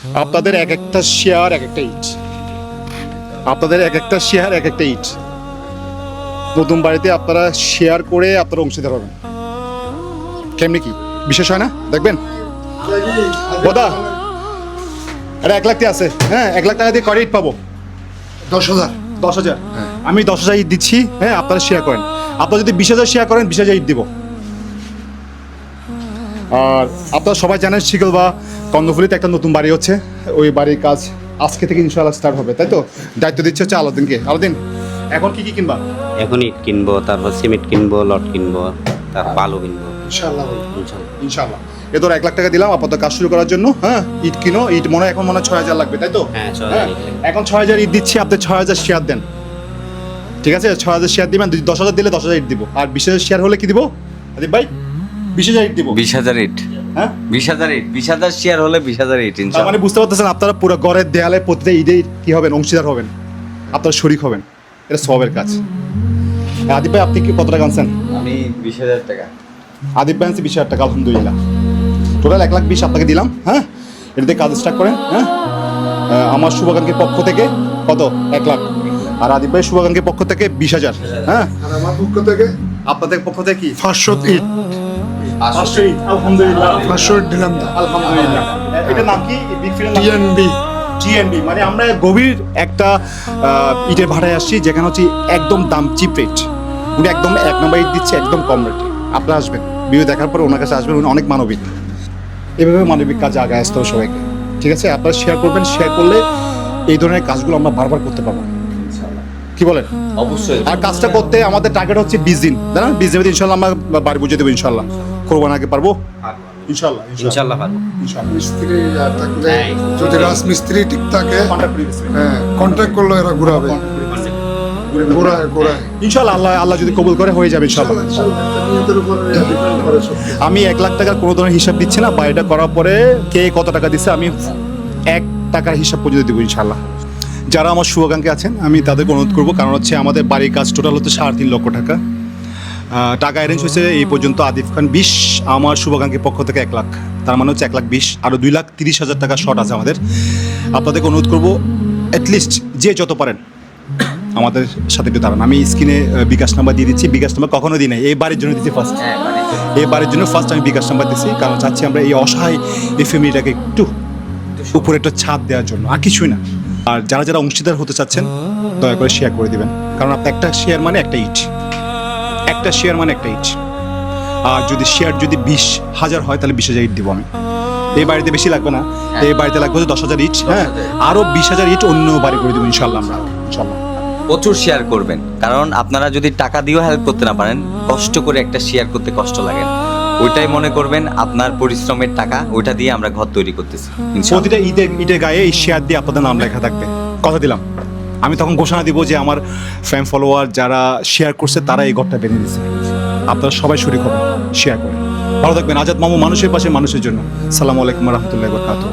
আপনাদের এক একটা শেয়ার এক একটা ইট, আপনাদের এক একটা শেয়ার এক একটা ইট। নতুন বাড়িতে আপনারা শেয়ার করে আপনারা অংশীদার হবেন। কেমনি কি বিশেষ হয় না দেখবেন দাদা। এটা 1 লাখ আছে, হ্যাঁ 1 লাখ টাকা দিয়ে কয়টা ইট পাবো? 10,000। 10,000। আমি 10,000 ইট দিচ্ছি, হ্যাঁ আপনারা শেয়ার করেন। আপনারা যদি 20,000 শেয়ার করেন 20,000 ইট দিব। আর আপনারা সবাই জানেন শিকল বা কর্ণফুলিতে একটা নতুন বাড়ি হচ্ছে, ওই বাড়ির কাজ আজকে থেকে ইনশাআল্লাহ স্টার্ট হবে, তাই তো? দায়িত্ব দিচ্ছে হচ্ছে আলাদিনকে। আলাদিন এখন কি কি কিনবা? এখন ইট কিনবো, তারপর সিমেন্ট কিনবো, লট কিনবো, তারপর বালু কিনবো ইনশাআল্লাহ ভাই। ইনশাল্লাহ। ইনশাআল্লাহ। এ তোর 1 লাখ টাকা দিলাম আপাতত কাজ শুরু করার জন্য, হ্যাঁ ইট কিনো। ইট মনে হয় এখন মনে হয় 6,000 লাগবে, তাই তো? হ্যাঁ, 6,000 হ্যাঁ, ইট লাগবে। এখন 6,000 ইট দিচ্ছি, আপনি 6,000 শেয়ার দেন, ঠিক আছে? 6,000 শেয়ার দিবেন। 10,000 দিলে 10,000 ইট দিব। আর 20,000 শেয়ার হলে কি দিব আদিব ভাই? 20,000 ইট দিব। 20,000 ইট। হ্যাঁ 20,000 ইট, 20,000 শেয়ার হলে 20,000 ইট তার ইনশাআল্লাহ। মানে বুঝতে পারতেছেন আপনারা পুরো ঘরের দেয়ালে প্রতিটা ইটে কি হবেন? অংশীদার হবেন, আপনারা শরিক হবেন। এটা সবের কাজ। আদিব ভাই আপনি কি কত টাকা আনছেন? আমি 20,000 টাকা। আদিব ভাই আনছে 20,000 টাকা, আলহামদুলিল্লাহ। টোটাল 1,20,000 আপনাকে দিলাম, হ্যাঁ এটা দিয়ে কাজ স্টার্ট করেন। হ্যাঁ আমার শুভাকাঙ্ক্ষীর পক্ষ থেকে কত? 1 লাখ। আর আদিব ভাই শুভাকাঙ্ক্ষীর পক্ষ থেকে 20,000। হ্যাঁ আর আমার পক্ষ থেকে আপনাদের পক্ষ থেকে কি? 500 ইট। 500 ইট, আলহামদুলিল্লাহ। 500 ইট দিলাম না। আলহামদুলিল্লাহ। এটার নাম কি? বিগ ফিল্মের নাম কি? টিএনবি। টিএনবি মানে আমরা গভীর একটা ইটের ভাড়ায় আসছি, যেখানে হচ্ছে একদম দাম চিপ রেট। উনি একদম 1 নম্বর ইট দিচ্ছে, একদম কম রেটে। আপনারা আসবেন, ভিডিও দেখার পরে ওনার কাছে আসবেন, উনি অনেক মানবিক। এভাবে মানবিক কাজে আগায় আসতে হবে সবাইকে, ঠিক আছে? আপনারা শেয়ার করবেন, শেয়ার করলে এই ধরনের কাজগুলো আমরা বারবার করতে পারবো, কি বলেন? অবশ্যই। আর কাজটা করতে আমাদের টার্গেট হচ্ছে 20 দিন, তাই না? 20 দিনের মধ্যে ইনশাল্লাহ আমরা বাড়ি বুঝে দেবো ইনশাল্লাহ। কোরবান আগে পারবো ইনশাল্লাহ। ইনশাল্লাহ পারবো। ইনশাল্লাহ। মিস্ত্রি আর থাকলে হ্যাঁ। যদি রাজমিস্ত্রি ঠিক থাকে, কন্ট্রাক্ট করে দিচ্ছি। হ্যাঁ কন্ট্রাক্ট করলে এরা ঘুরাবে। ঘোরায় ঘোরায়। ইনশাল্লাহ আল্লাহ যদি কবুল করে হয়ে যাবে ইনশাল্লাহ। নিয়তের উপরে ডিপেন্ড করে সব। আমি 1 লাখ টাকার কোনো ধরনের হিসাব দিচ্ছি না, বা এটা করার পরে কে কত টাকা দিচ্ছে আমি 1 টাকার হিসাব পর্যন্ত দেবো ইনশাল্লাহ। যারা আমার শুভাকাঙ্ক্ষী আছেন আমি তাদেরকে অনুরোধ করবো, কারণ হচ্ছে আমাদের বাড়ির কাজ টোটাল হচ্ছে 3.5 লক্ষ টাকা। টাকা অ্যারেঞ্জ হয়েছে এই পর্যন্ত আদিফ খান 20, আমার শুভাকাঙ্ক্ষীর পক্ষ থেকে 1 লাখ, তার মানে হচ্ছে 1,20,000। আরও 2,30,000 টাকা শর্ট আছে আমাদের। আপনাদেরকে অনুরোধ করবো অ্যাটলিস্ট যে যত পারেন আমাদের সাথে একটু দাঁড়ান। আমি স্ক্রিনে বিকাশ নাম্বার দিয়ে দিচ্ছি। বিকাশ নাম্বার কখনো দিই নাই, এই বাড়ির জন্য দিচ্ছি ফার্স্ট। এই বাড়ির জন্য ফার্স্ট আমি বিকাশ নাম্বার দিচ্ছি, কারণ চাচ্ছি আমরা এই অসহায় এই ফ্যামিলিটাকে একটু উপরে একটা ছাদ দেওয়ার জন্য, আর কিছুই না। আর যারা যারা অংশীদার হতে চাচ্ছেন দয়া করে শেয়ার করে দিবেন, কারণ আপনার একটা শেয়ার মানে একটা ইট, একটা শেয়ার মানে একটা ইট। আর যদি শেয়ার যদি 20,000 হয় তাহলে 20,000 ইট দিব আমি। এই বাড়িতে বেশি লাগবে না, এই বাড়িতে লাগবে হচ্ছে 10,000 ইট। হ্যাঁ আরও 20,000 ইট অন্য বাড়ি করে দেবো ইনশাল্লাহ আমরা, ইনশাল্লাহ। প্রচুর শেয়ার করবেন, কারণ আপনারা যদি টাকা দিয়েও হেল্প করতে না পারেন, কষ্ট করে একটা শেয়ার করতে কষ্ট লাগে না। ওইটাই মনে করবেন আপনার পরিশ্রমের টাকা, ওইটা দিয়ে আমরা ঘর তৈরি করতেছি ইনশাআল্লাহ। প্রতিটা ইটের গায়ে এই শেয়ার দিয়ে আপনাদের নাম লেখা থাকবে, কথা দিলাম। আমি তখন ঘোষণা দিব যে আমার ফ্যান ফলোয়ার যারা শেয়ার করছে তারা এই ঘরটা বেঁধে দিচ্ছে। আপনারা সবাই শরীক হবেন, শেয়ার করেন। ভালো থাকবেন। আজাদ মামু, মানুষের পাশে মানুষের জন্য। সালামু আলাইকুম রহমতুল্লাহ বরকাতুহ।